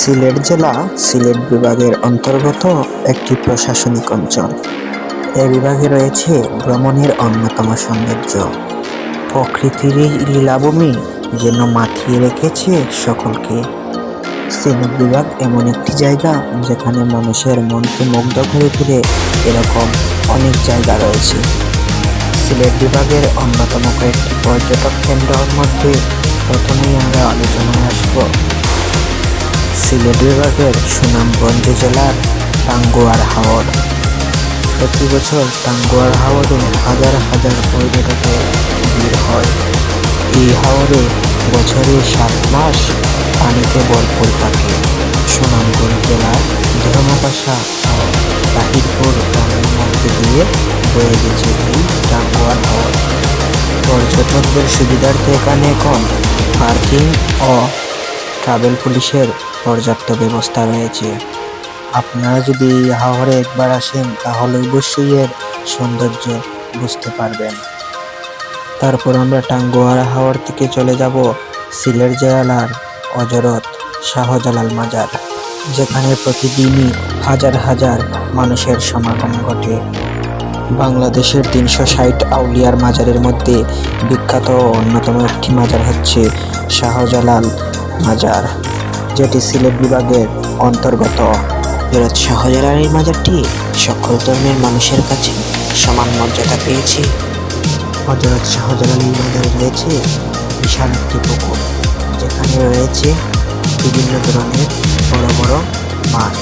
সিলেট জেলা সিলেট বিভাগের অন্তর্গত একটি প্রশাসনিক অঞ্চল। এ বিভাগে রয়েছে ভ্রমণের অন্যতম সৌন্দর্য। প্রকৃতির এই লীলাভূমি যেন মাতিয়ে রেখেছে সকলকে। সিলেট বিভাগ এমন একটি জায়গা যেখানে মানুষের মনকে মুগ্ধ করে তুলে এরকম অনেক জায়গা রয়েছে। সিলেট বিভাগের অন্যতম কয়েকটি পর্যটক কেন্দ্রের মধ্যে প্রথমেই আমরা আলোচনায় আসব সিলেট বিভাগের সুনামগঞ্জ জেলার টাঙ্গুয়ার হাওর। প্রতি বছর টাঙ্গুয়ার হাওরে হাজার হাজার পর্যটকের ভিড় হয়। এই হাওরে বছরে 7 মাস পানিতে ভরপুর থাকে। সুনামগঞ্জ জেলার ধর্মপাশা ও তাহিরপুর গ্রামের মধ্যে দিয়ে বয়ে গেছে এই টাঙ্গুয়ার হাওর। পর্যটকদের সুবিধার্থে এখানে এখন পার্কিং ও ট্রাভেল পুলিশের পর্যাপ্ত ব্যবস্থা রয়েছে। আপনারা যদি এই হাওরে একবার আসেন তাহলে অবশ্যই এর সৌন্দর্য বুঝতে পারবেন। তারপর আমরা টাঙ্গুয়ার হাওর থেকে চলে যাব সিলেট জেলার হযরত শাহজালাল মাজার, যেখানে প্রতিদিনই হাজার হাজার মানুষের সমাগম ঘটে। বাংলাদেশের 360 আউলিয়ার মাজারের মধ্যে বিখ্যাত অন্যতম একটি মাজার হচ্ছে শাহজালাল মাজার, যেটি সিলেট বিভাগের অন্তর্গত। হযরত শাহজালাল এই মাজারটি সকল ধর্মের মানুষের কাছে সমান মর্যাদা পেয়েছে। হযরত শাহজালাল এই মাজারে রয়েছে বিশাল একটি পুকুর, যেখানে রয়েছে বিভিন্ন ধরনের বড় বড় মাছ।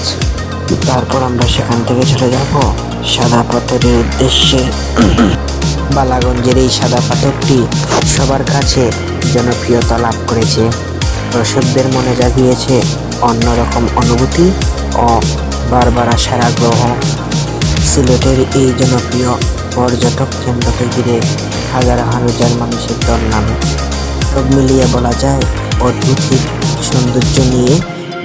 তারপর আমরা সেখান থেকে চলে যাব সাদা পাথরের উদ্দেশ্যে। বালাগঞ্জের এই সাদা পাথরটি সবার কাছে জনপ্রিয়তা লাভ করেছে। দর্শকদের মনে জাগিয়েছে অন্যরকম অনুভূতি ও বারবার আসার আগ্রহ। সিলেটের এই জনপ্রিয় পর্যটক কেন্দ্রকে ঘিরে হাজার হাজার মানুষের দল নামে। সব মিলিয়ে বলা যায় অদ্ভুত সৌন্দর্য নিয়ে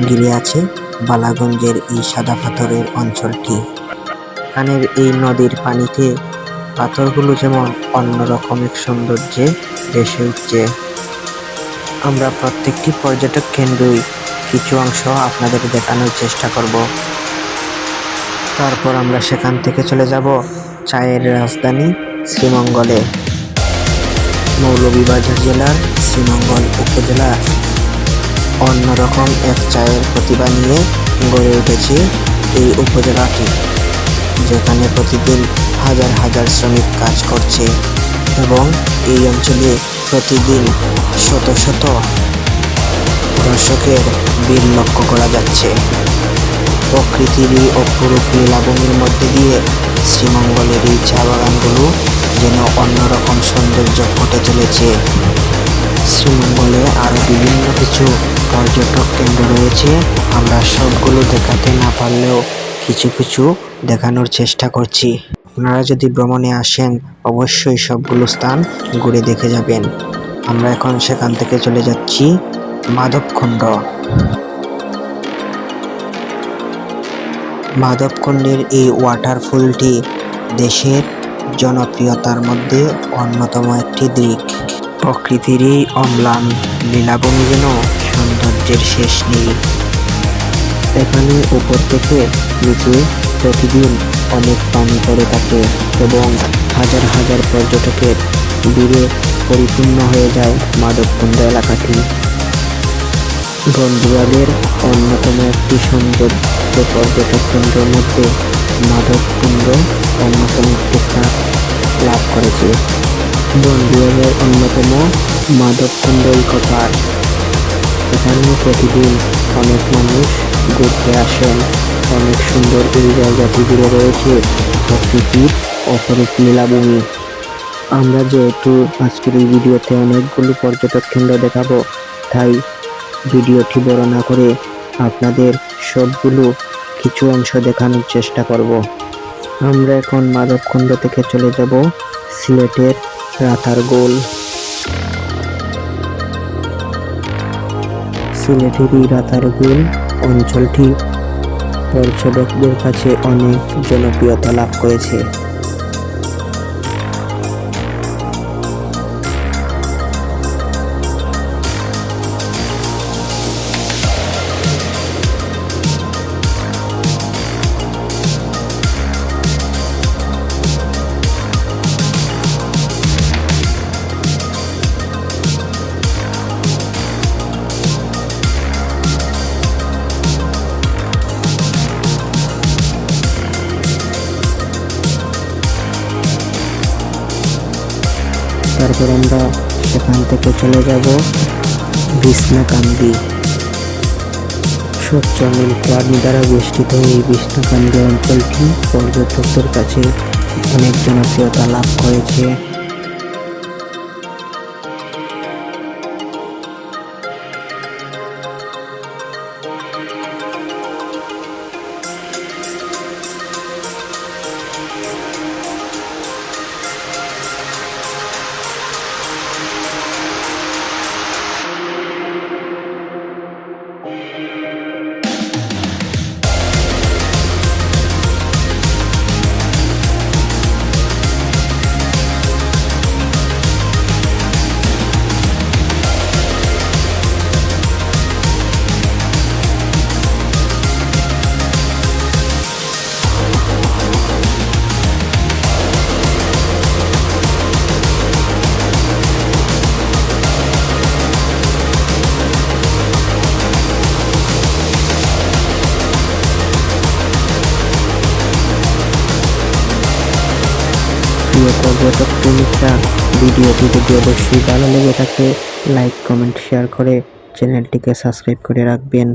ঘিরে আছে বালাগঞ্জের এই সাদা পাথরের অঞ্চলটি। এখানের এই নদীর পানিতে পাথরগুলো যেমন অন্যরকম এক সৌন্দর্যে ভেসে উঠছে। আমরা প্রত্যেকটি পর্যটক কেন্দ্রই কিছু অংশ আপনাদের দেখানোর চেষ্টা করব। তারপর আমরা সেখান থেকে চলে যাব চায়ের রাজধানী শ্রীমঙ্গলে। মৌলভীবাজার জেলার শ্রীমঙ্গল উপজেলা অন্যরকম এক চায়ের প্রতিভা নিয়ে গড়ে উঠেছে এই উপজেলাটি, যেখানে প্রতিদিন হাজার হাজার শ্রমিক কাজ করছে এবং এই অঞ্চলে প্রতিদিন শত শত দর্শকের ভিড় লক্ষ্য করা যাচ্ছে। প্রকৃতির এই অপরূপ লীলাভূমির মধ্যে দিয়ে শ্রীমঙ্গলের এই চা বাগানগুলো যেন অন্যরকম সৌন্দর্য ফুটে চলেছে। শ্রীমঙ্গলে আরও বিভিন্ন কিছু পর্যটক কেন্দ্র রয়েছে, আমরা সবগুলো দেখাতে না পারলেও কিছু কিছু দেখানোর চেষ্টা করছি। আপনারা যদি ভ্রমণে আসেন অবশ্যই সবগুলো স্থান ঘুরে দেখে যাবেন। আমরা এখন সেখান থেকে চলে যাচ্ছি মাধবকুণ্ড। মাধবকুণ্ডের এই ওয়াটারফলটি দেশের জনপ্রিয়তার মধ্যে অন্যতম একটি দিক। প্রকৃতির এই অম্লান লীলাভূমি যেন সৌন্দর্যের শেষ নেই। এখানে উপর থেকে নিচে প্রতিদিন অনেক পানি পড়ে থাকে এবং হাজার হাজার পর্যটকের ভিড়ে পরিপূর্ণ হয়ে যায় মাধবকুণ্ড এলাকাটি। বনবিভাগের অন্যতম একটি সৌন্দর্য পর্যটক কেন্দ্রের মধ্যে মাধবকুণ্ড অন্যতম একটি স্থান লাভ করেছে। বনবিভাগের অন্যতম মাধবকুণ্ড ইকো পার্ক, এখানে প্রতিদিন অনেক মানুষ ঘুরতে আসেন। অনেক সুন্দর এই জায়গাটি জুড়ে রয়েছে প্রকৃতির অপরূপ লীলাভূমি। আমরা যেহেতু আজকের এই ভিডিওতে অনেকগুলো পর্যটক কেন্দ্র দেখাবো, তাই ভিডিওটি বড় না করে আপনাদের সবগুলো কিছু অংশ দেখানোর চেষ্টা করব। আমরা এখন মাধবকুণ্ড থেকে চলে যাব সিলেটের রাতারগুল। সিলেটের এই রাতারগুল অঞ্চলটি পর্যটকদের কাছে অনেক জনপ্রিয়তা লাভ করেছে। এরপর আমরা সেখান থেকে চলে যাব বিছনাকান্দি। স্বচ্ছ নীল পানি দ্বারা বেষ্টিত এই বিছনাকান্দি অঞ্চলটি পর্যটকদের কাছে অনেক জনপ্রিয়তা লাভ করেছে। প্রিয় পর্যটক প্রেমিকরা, ভিডিওটি যদি অবশ্যই ভালো লেগে থাকে লাইক কমেন্ট শেয়ার করে চ্যানেলটিকে সাবস্ক্রাইব করে রাখবেন।